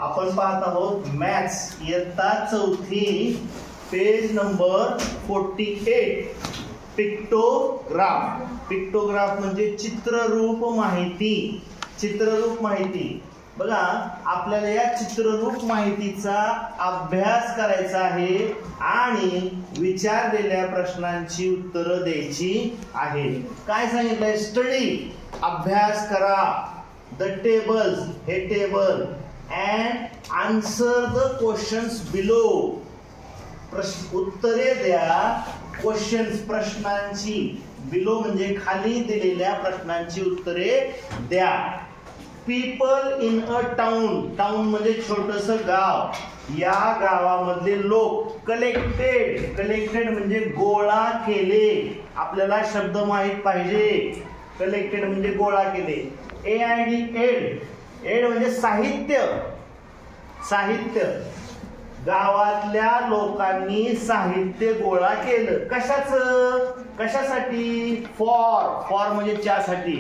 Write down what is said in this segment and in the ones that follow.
आपण पाहत आहोत मॅथ्स इयत्ता चौथी पेज नंबर 48 पिक्टोग्राफ। पिक्टोग्राफ म्हणजे चित्ररूप माहिती। चित्ररूप माहिती बघा, आपल्याला या चित्ररूप माहितीचा अभ्यास करायचा आहे आणि विचारलेल्या प्रश्नांची उत्तरं द्यायची आहे। काय सांगितलंय? स्टडी, अभ्यास करा, द टेबल्स, हे table, and answer the questions below, उत्तरे द्या क्वेश्चन्स, प्रश्नांची, बिलो म्हणजे खाली दिलेल्या प्रश्नांची उत्तरे द्या। People in a town, town म्हणजे छोटस गाव, या गावामधले लोक, कलेक्टेड, कलेक्टेड म्हणजे गोळा केले, आपल्याला शब्द माहित पाहिजे, कलेक्टेड म्हणजे गोळा केले। एड, एड म्हणजे साहित्य, साहित्य, गावातल्या लोकांनी साहित्य गोळा केलं, कशाचं, कशासाठी? फॉर म्हणजे च्यासाठी,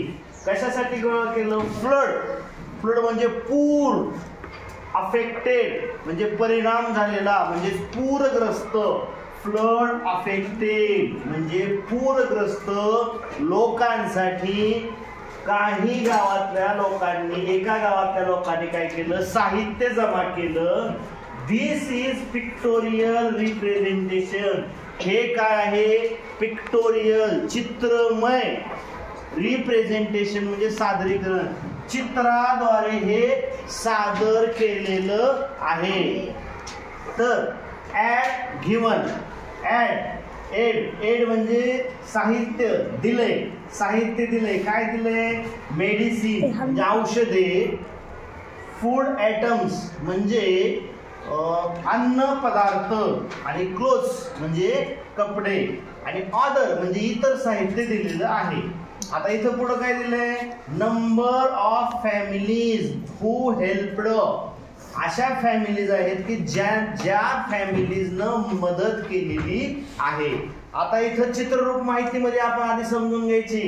कशासाठी गोळा केलं? फ्लड, फ्लड म्हणजे पूर, अफेक्टेड म्हणजे परिणाम झालेला, म्हणजे पूरग्रस्त, फ्लड अफेक्टेड म्हणजे पूरग्रस्त लोकांसाठी काही गावातल्या लोकांनी, एका गावातल्या लोकांनी काय केलं? साहित्य जमा केलं। दिस इज पिक्टोरियल रिप्रेझेंटेशन, हे काय आहे? पिक्टोरियल, चित्रमय, रिप्रेझेंटेशन म्हणजे सादरीकरण, चित्राद्वारे हे सादर केलेलं आहे। तर ऍड, गिवन, ऍड, एड म्हणजे साहित्य दिलंय, साहित्य दिलंय, काय दिलंय? मेडिसिन म्हणजे औषधे, फूड आयटम्स म्हणजे अन्न पदार्थ, आणि क्लोथ्स म्हणजे कपडे, आणि ऑदर म्हणजे इतर साहित्य दिलेलं आहे। आता इथं पुढे काय दिलंय? Number of families who helped, अशा फॅमिलीज आहेत की ज्या फॅमिलीजनं मदत केलेली आहे। आता इथं चित्ररूप माहितीमध्ये आपण आधी समजून घ्यायची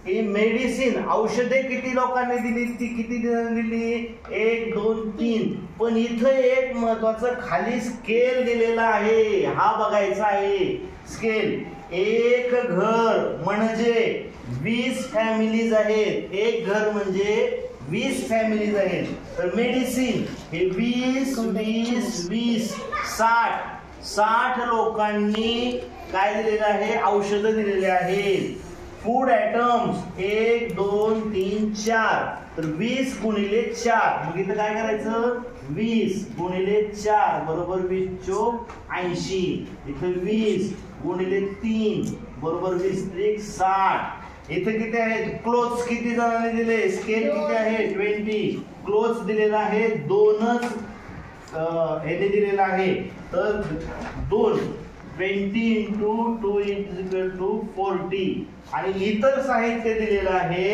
की मेडिसिन, औषधे किती लोकांनी दिली, ती किती दिली? 1, 2, 3। पण इथं एक महत्वाचं खाली स्केल दिलेला आहे, हा बघायचा आहे स्केल। एक घर म्हणजे 20 फॅमिलीज आहेत, एक घर म्हणजे 20 फॅमिलीज आहेत। तर मेडिसिन हे 20, 20, 20, 60 लोकांनी काय दिलेलं आहे? औषधं दिलेले आहेत। फूड आयटम्स 1, 2, 3, 4, तर 20 गुणिले 4, मग इथं काय करायचं? 20 गुणिले 4 बरोबर 20 चोक 80, इथं 20 गुणिले 3 बरोबर 20 त्रिक 60। इथे किती आहेत? क्लोथ्स किती जणांनी दिले? स्केल किती आहे? 20, क्लोथ्स दिलेला आहे, दोनच हे दिलेला आहे, तर 2, 20 into 2 = 40, आणि इतर साहित्य दिलेलं आहे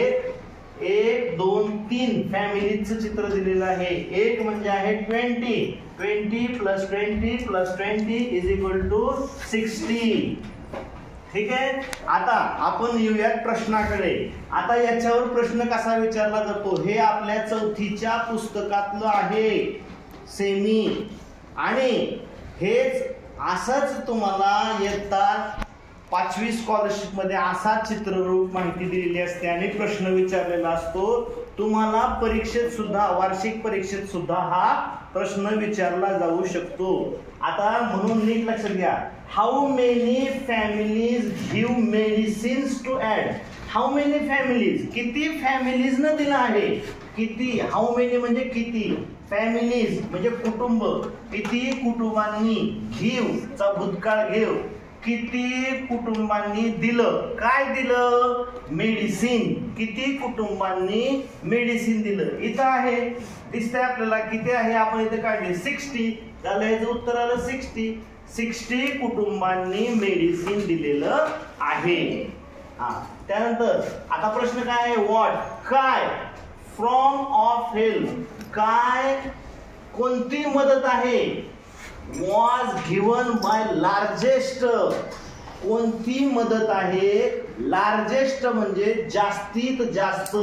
1, 2, 3 फॅमिलीचं चित्र दिलेलं आहे। एक म्हणजे आहे 20, 20 + 20 + 20 = 60। ठीक आहे। आता आपण येऊयात प्रश्नाकडे। आता याच्यावर प्रश्न कसा विचारला जातो हे आपल्या चौथीच्या पुस्तकातलं आहे, सेमी, आणि हेच असंच तुम्हाला इयत्ता 5वी स्कॉलरशिप मध्ये असा चित्ररूप माहिती दिलेली असते आणि प्रश्न विचारलेला असतो। तुम्हाला परीक्षेत सुद्धा, वार्षिक परीक्षेत सुद्धा हा प्रश्न विचारला जाऊ शकतो। आता म्हणून नीट लक्षात घ्या, how many families give medicines to ad, how many families, किती फॅमिलीज न दिला आहे, किती, हाऊ मेनी म्हणजे किती, फॅमिलीज म्हणजे कुटुंब, किती कुटुंबांनी, गिव्ह चा भूतकाळ घेव, किती कुटुंबांनी दिलं, काय दिलं? मेडिसिन, किती कुटुंबांनी मेडिसिन दिलं। इथं आहे, दिसतंय आपल्याला किती आहे, आपण इथे काढले 60, त्याला याचं उत्तर आलं 60 कुटुंबांनी मेडिसिन दिलेलं आहे। त्यानंतर आता प्रश्न काय आहे? व्हॉट, काय, फ्रॉम ऑफ हेल्प, काय, कोणती मदत आहे? वॉज गिवन बाय लार्जेस्ट, कोणती मदत आहे? लार्जेस्ट म्हणजे जास्तीत जास्त,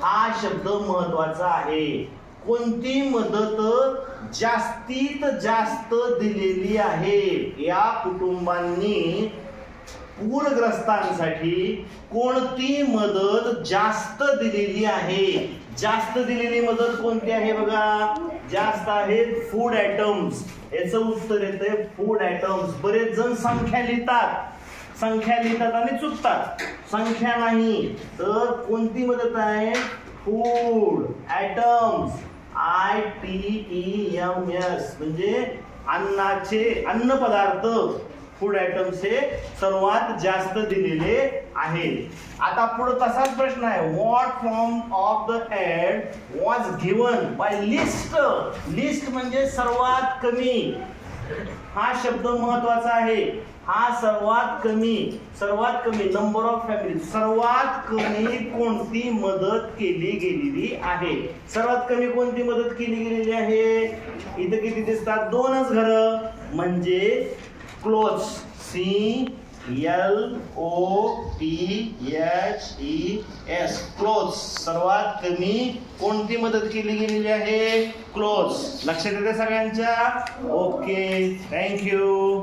हा शब्द महत्वाचा आहे। कोणती मदत जास्तीत जास्त दिलेली आहे. या कुटुंबांनी पूरग्रस्तांसाठी कोणती मदत जास्त दिलेली आहे? जास्त दिलेली मदत कोणती आहे बघा? जास्त आहे फूड आयटम्स. याचं उत्तर येतंय फूड आयटम्स. बरेच जण संख्या लिहितात आणि चुकतात. संख्या नाही तर कोणती मदत आहे? Food items. ITEMS म्हणजे अन्न पदार्थ. फूड आयटम्स हे सर्वात जास्त दिलेले आहेत. आता पुढे तसाच प्रश्न आहे. What form of the ad was given by list. List म्हणजे सर्वात कमी. हा शब्द महत्वाचा आहे. हा सर्वात कमी नंबर ऑफ फॅमिली. सर्वात कमी कोणती मदत केली गेलेली आहे? सर्वात कमी कोणती मदत केली गेलेली आहे? इथं किती दिसतात? 2च घर म्हणजे क्लोथ्स. CLOTHES clothes. सर्वात कमी कोणती मदत केली गेलेली आहे? क्लोथ्स. लक्षात येते सगळ्यांच्या? Okay, thank you.